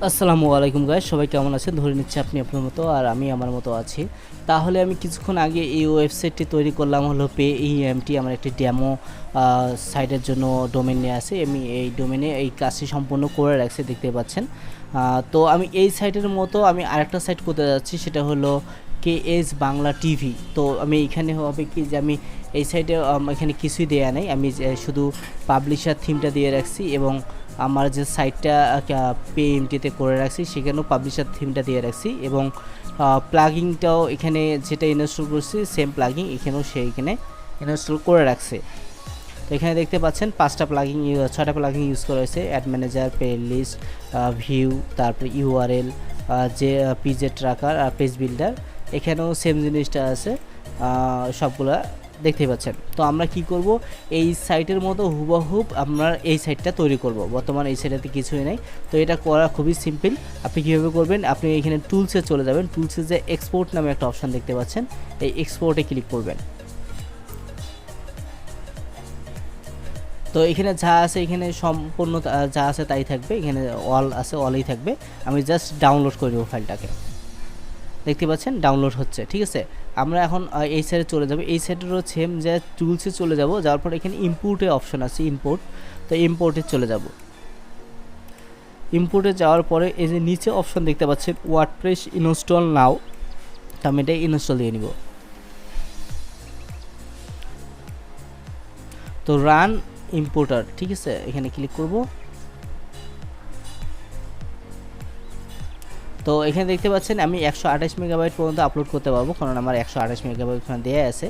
আসসালামু আলাইকুম গাইস, সবাই কেমন আছেন? ধরে নিচ্ছি আপনি আপনার মতো আর আমি আমার মতো আছি। তাহলে আমি কিছুক্ষণ আগে এই ওয়েবসাইটটি তৈরি করলাম, হলো PEMT। আমার একটি ডেমো সাইটের জন্য ডোমেন নিয়ে আসি। আমি এই ডোমেনে এই কাজটি সম্পূর্ণ করে রাখছি, দেখতে পাচ্ছেন। তো আমি এই সাইটের মতো আমি আরেকটা সাইট করতে যাচ্ছি, সেটা হলো KS বাংলা টিভি। তো আমি এখানে হবে কি যে আমি এই সাইটে এখানে কিছুই দেয়া নেই, আমি শুধু পাবলিশার থিমটা দিয়ে রাখছি এবং আমার যে সাইটটা PMTতে করে রাখছি সেখানেও পাবলিশার থিমটা দিয়ে রাখছি এবং প্লাগিংটাও এখানে যেটা ইনস্টল করছি সেম প্লাগিং এখানেও এখানে ইনস্টল করে রাখছে। তো এখানে দেখতে পাচ্ছেন 6টা প্লাগিং ইউজ করা হয়েছে: add manager, pay list, view, তারপরে URL, যে পিজে ট্র্যাকার আর পেজ বিল্ডার। এখানেও সেম জিনিসটা আছে, সবগুলা দেখতে পাচ্ছেন। তো আমরা কি করব, এই সাইটের মতো হুবহুব আমরা এই সাইটটা তৈরি করব। বর্তমানে এই সাইটটাতে কিছুই নেই, তো এটা করা খুবই সিম্পল। আপনি কীভাবে করবেন, আপনি এখানে টুলসে চলে যাবেন। টুলসে যে এক্সপোর্ট নামে একটা অপশান দেখতে পাচ্ছেন, এই এক্সপোর্টে ক্লিক করবেন। তো এখানে যা আছে, এখানে সম্পূর্ণ যা আছে তাই থাকবে, এখানে অল আছে, অলই থাকবে। আমি জাস্ট ডাউনলোড করে দেবো ফাইলটাকে। দেখতে পাচ্ছেন ডাউনলোড হচ্ছে, ঠিক আছে। আমরা এখন এই সাইডে চলে যাব। এই সাইডেরও সেম, যে টুলসে চলে যাব, যাওয়ার পর এখানে ইম্পোর্টের অপশন আছে, ইম্পোর্ট। তো ইম্পোর্টে চলে যাব। ইম্পোর্টে যাওয়ার পরে এই যে নিচে অপশন দেখতে পাচ্ছেন ওয়ার্ডপ্রেস ইনস্টল নাও, তো আমি এটা ইনস্টল দিয়ে নিব। তো রান ইম্পোর্টার, ঠিক আছে, এখানে ক্লিক করব। তো এখানে দেখতে পাচ্ছেন আমি 128 মেগাবাইট পর্যন্ত আপলোড করতে পারবো, কারণ আমার 128 মেগাবাইট এখানে দেওয়া আছে।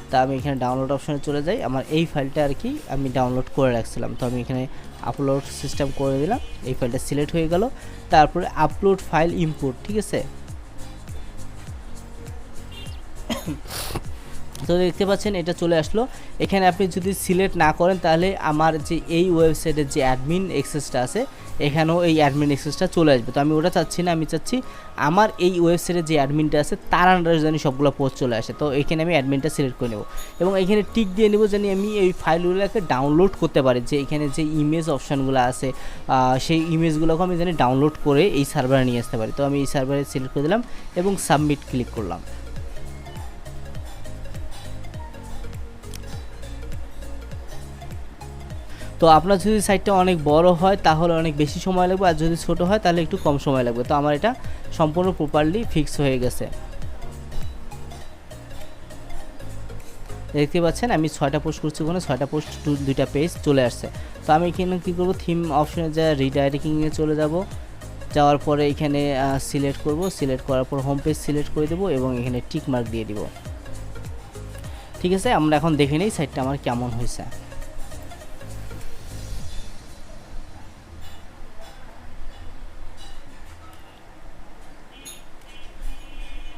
তা আমি এখানে ডাউনলোড অপশনে চলে যাই। আমার এই ফাইলটা আর কি আমি ডাউনলোড করে রাখছিলাম, তো আমি এখানে আপলোড সিস্টেম করে দিলাম। এই ফাইলটা সিলেক্ট হয়ে গেল। তারপরে আপলোড ফাইল ইম্পোর্ট, ঠিক আছে। তো দেখতে পাচ্ছেন এটা চলে আসলো। এখানে আপনি যদি সিলেক্ট না করেন তাহলে আমার যে এই ওয়েবসাইটের যে অ্যাডমিন অ্যাক্সেসটা আছে এখানেও এই অ্যাডমিন অ্যাক্সেসটা চলে আসবে। তো আমি ওটা চাচ্ছি না, আমি চাচ্ছি আমার এই ওয়েবসাইটের যে অ্যাডমিনটা আছে তার আন্ডারে যেন সবগুলো পোস্ট চলে আসে। তো এখানে আমি অ্যাডমিনটা সিলেক্ট করে নেব এবং এখানে টিক দিয়ে নেব যেন আমি এই ফাইলগুলোকে ডাউনলোড করতে পারি। যে এখানে যে ইমেজ অপশানগুলো আছে সেই ইমেজগুলোকে আমি যেন ডাউনলোড করে এই সার্ভারে নিয়ে আসতে পারি। তো আমি এই সার্ভারে সিলেক্ট করে দিলাম এবং সাবমিট ক্লিক করলাম। তো আপনার যদি সাইটটা অনেক বড় হয় তাহলে অনেক বেশি সময় লাগবে, আর যদি ছোট হয় তাহলে একটু কম সময় লাগবে। তো আমার এটা সম্পূর্ণ প্রপারলি ফিক্স হয়ে গেছে। দেখতে পাচ্ছেন আমি 6টা পোস্ট করছি, ওখানে 6টা পোস্ট 2টা পেজ চলে আসছে। তো আমি এখানে কী করবো, থিম অপশনে যা রিডাইরেক্টিংয়ে চলে যাব। যাওয়ার পরে এখানে সিলেক্ট করব, সিলেক্ট করার পর হোম পেজ সিলেক্ট করে দেবো এবং এখানে টিক মার্ক দিয়ে দিব। ঠিক আছে, আমরা এখন দেখে নিই সাইটটা আমার কেমন হয়েছে।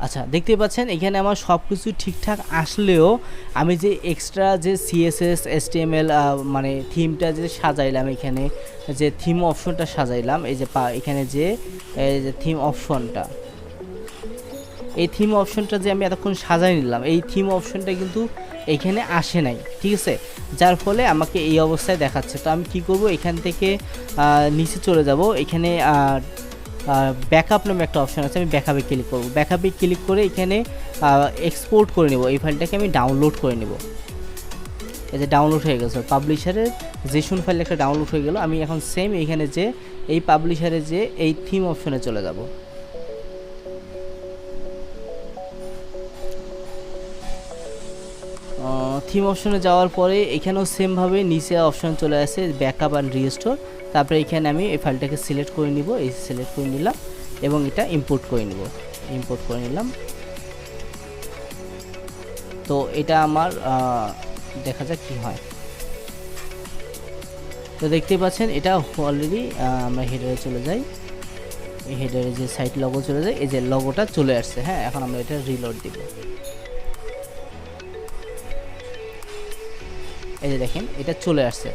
আচ্ছা, দেখতে পাচ্ছেন এখানে আমার সব কিছু ঠিকঠাক আসলেও আমি যে এক্সট্রা যে CSS HTML মানে থিমটা যে সাজাইলাম, এখানে যে থিম অপশনটা সাজাইলাম, এই যে এখানে যে থিম অপশনটা, এই থিম অপশনটা যে আমি এতক্ষণ সাজাই নিলাম, এই থিম অপশনটা কিন্তু এখানে আসে নাই, ঠিক আছে। যার ফলে আমাকে এই অবস্থায় দেখাচ্ছে। তো আমি কি করব, এখান থেকে নিচে চলে যাব। এখানে ব্যাকআপ নামে একটা অপশন আছে, আমি ব্যাকআপে ক্লিক করব। ব্যাকআপে ক্লিক করে এখানে এক্সপোর্ট করে নেব, এই ফাইলটাকে আমি ডাউনলোড করে নেব। এই যে ডাউনলোড হয়ে গেছে, পাবলিশারের জেসন ফাইল একটা ডাউনলোড হয়ে গেল। আমি এখন সেম এখানে যে এই পাবলিশারে যে এই থিম অপশনে চলে যাব। থিম অপশনে যাওয়ার পরে এখানেও সেমভাবে নিচে অপশন চলে আসে ব্যাকআপ অ্যান্ড রিস্টোর। তারপরে এখানে আমি এই ফাইলটাকে সিলেক্ট করে নিব, এই সিলেক্ট করে নিলাম এবং এটা ইম্পোর্ট করে নিব, ইম্পোর্ট করে নিলাম। তো এটা আমার দেখা যাক কি হয়। তো দেখতে পাচ্ছেন এটা অলরেডি, আমরা হেডারে চলে যাই। এই হেডারে যে সাইট লগো চলে যায়, এই যে লগোটা চলে আসছে। হ্যাঁ, এখন আমরা এটা রিলোড দিব। এই যে দেখেন এটা চলে আসছে।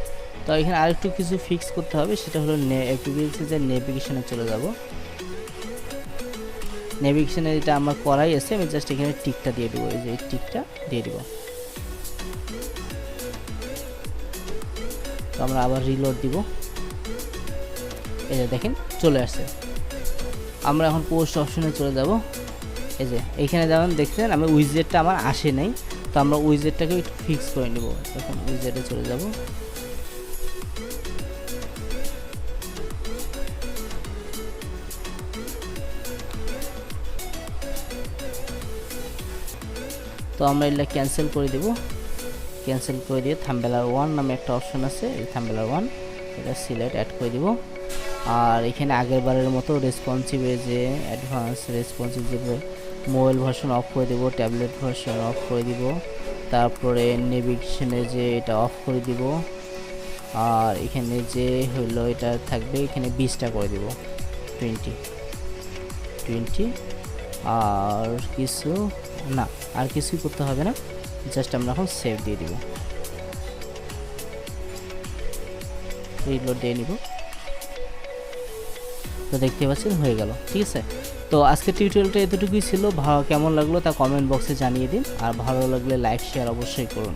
তো এখানে আরেকটু কিছু ফিক্স করতে হবে, সেটা হলো যে নেভিগেশনে চলে যাব। নেভিগেশনে এটা আমার করাই আছে, আমি জাস্ট এখানে টিকটা দিয়ে দেবো, এই যে এই টিকটা দিয়ে দেবো। তো আমরা আবার রিলোড দিব। এই যে দেখেন চলে আসছে। আমরা এখন পোস্ট অপশনে চলে যাব। এই যে এইখানে যেমন দেখছেন আমি উইজেটটা আমার আসে নাই, তো আমরা উইজেটটাকে একটু ফিক্স করে নেব। এখন উইজেটে চলে যাব। তো আমরা এটা ক্যান্সেল করে দেব। ক্যান্সেল করে দিয়ে থাম্বনেলার 1 নামে একটা অপশন আছে, এই থাম্বনেলার 1 এটা সিলেক্ট অ্যাড করে দিব। আর এখানে আগের বারের মতো রেসপন্সিভ যে অ্যাডভান্স রেসপন্সিভ যে মোবাইল ভার্সন অফ করে দেব, ট্যাবলেট ভার্সন অফ করে দিব, তারপরে নেভিগেশনে যে এটা অফ করে দিব। আর এখানে যে হলো এটা থাকবে, এখানে 20টা করে দিব, 20 আর কিছু না, আর কিছুই করতে হবে না, জাস্ট আমরা এখন সেভ দিয়ে দিব, রিলোড দিয়ে নিব। তো দেখতে পাচ্ছেন হয়ে গেল, ঠিক আছে। তো আজকের টিউটোরিয়ালটা এতটুকুই ছিল। কেমন লাগলো তা কমেন্ট বক্সে জানিয়ে দিন, আর ভালো লাগলে লাইক শেয়ার অবশ্যই করুন।